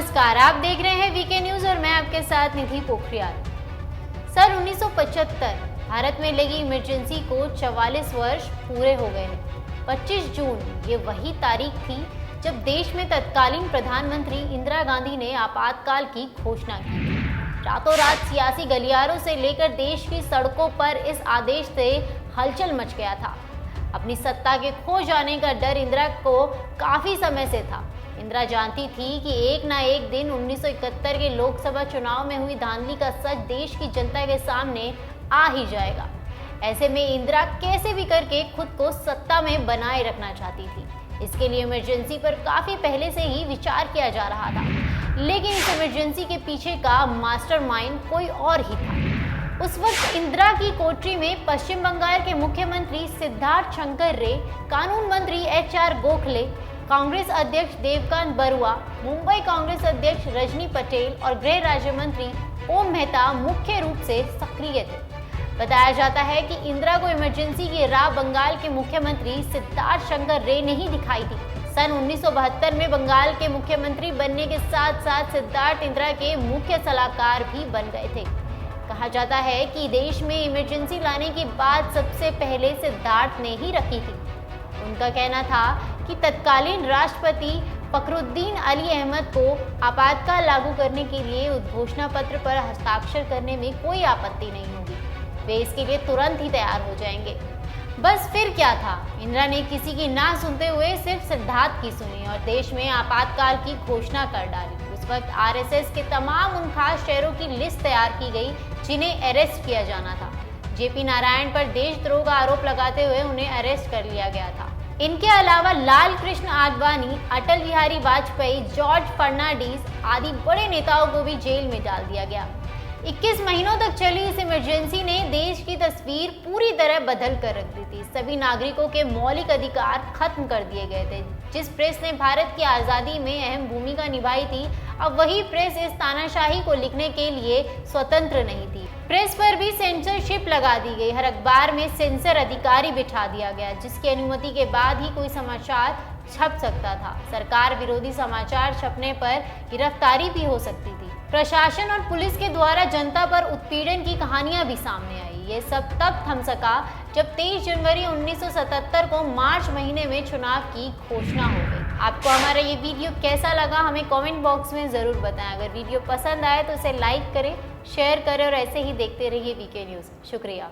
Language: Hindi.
नमस्कार, आप देख रहे हैं वीके न्यूज और मैं आपके साथ निधि पोखरियाल। सन 1975 भारत में लगी इमरजेंसी को 44 वर्ष पूरे हो गए हैं। 25 जून ये वही तारीख थी जब देश में तत्कालीन प्रधानमंत्री इंदिरा गांधी ने आपातकाल की घोषणा की। रातों रात सियासी गलियारों से लेकर देश की सड़कों पर इस आदेश से हलचल मच गया था। अपनी सत्ता के खो जाने का डर इंदिरा को काफी समय से था। इंदिरा जानती थी कि एक ना एक दिन 1971 के लोकसभा चुनाव में हुई धांधली का सच देश की जनता के सामने आ ही जाएगा। ऐसे में इंदिरा कैसे भी करके खुद को सत्ता में बनाए रखना चाहती थी। इसके लिए इमरजेंसी पर काफी पहले से ही विचार किया जा रहा था, लेकिन इस इमरजेंसी के पीछे का मास्टरमाइंड कोई और ही था। उस वक्त इंदिरा की कोठरी में पश्चिम बंगाल के मुख्यमंत्री सिद्धार्थ शंकर रे, कानून मंत्री HR गोखले, कांग्रेस अध्यक्ष देवकांत बरुआ, मुंबई कांग्रेस अध्यक्ष रजनी पटेल और गृह राज्य मंत्री ओम मेहता मुख्य रूप से सक्रिय थे। बताया जाता है कि इंदिरा को इमरजेंसी की राह बंगाल के मुख्यमंत्री सिद्धार्थ शंकर रे ने ही दिखाई थी। सन 1972 में बंगाल के मुख्यमंत्री बनने के साथ साथ सिद्धार्थ इंदिरा के मुख्य सलाहकार भी बन गए थे। कहा जाता है कि देश में इमरजेंसी लाने की बात सबसे पहले सिद्धार्थ ने ही रखी थी। उनका कहना था कि तत्कालीन राष्ट्रपति फखरुद्दीन अली अहमद को आपातकाल लागू करने के लिए उद्घोषणा पत्र पर हस्ताक्षर करने में कोई आपत्ति नहीं होगी। वे इसके लिए तुरंत ही तैयार हो जाएंगे। बस फिर क्या था, इंदिरा ने किसी की ना सुनते हुए सिर्फ सिद्धार्थ की सुनी और देश में आपातकाल की घोषणा कर डाली। उस वक्त RSS के तमाम उन खास शहरों की लिस्ट तैयार की गई जिन्हें अरेस्ट किया जाना था। JP नारायण पर देशद्रोह का आरोप लगाते हुए उन्हें अरेस्ट कर लिया गया था। इनके अलावा लाल कृष्ण आडवाणी, अटल बिहारी वाजपेयी, जॉर्ज फर्नांडिस आदि बड़े नेताओं को भी जेल में डाल दिया गया। 21 महीनों तक चली इस इमरजेंसी ने देश की तस्वीर पूरी तरह बदल कर रख दी थी। सभी नागरिकों के मौलिक अधिकार खत्म कर दिए गए थे। जिस प्रेस ने भारत की आज़ादी में अहम भूमिका निभाई थी, अब वही प्रेस इस तानाशाही को लिखने के लिए स्वतंत्र नहीं थी। प्रेस पर भी सेंसरशिप लगा दी गई। हर अखबार में सेंसर अधिकारी बिठा दिया गया, जिसकी अनुमति के बाद ही कोई समाचार छप सकता था। सरकार विरोधी समाचार छपने पर गिरफ्तारी भी हो सकती थी। प्रशासन और पुलिस के द्वारा जनता पर उत्पीड़न की कहानियां भी सामने आई। ये सब तब थम सका जब 23 जनवरी 1977 को मार्च महीने में चुनाव की घोषणा हो गई। आपको हमारा ये वीडियो कैसा लगा हमें कमेंट बॉक्स में ज़रूर बताएं। अगर वीडियो पसंद आए तो इसे लाइक करें, शेयर करें और ऐसे ही देखते रहिए वीके न्यूज़। शुक्रिया।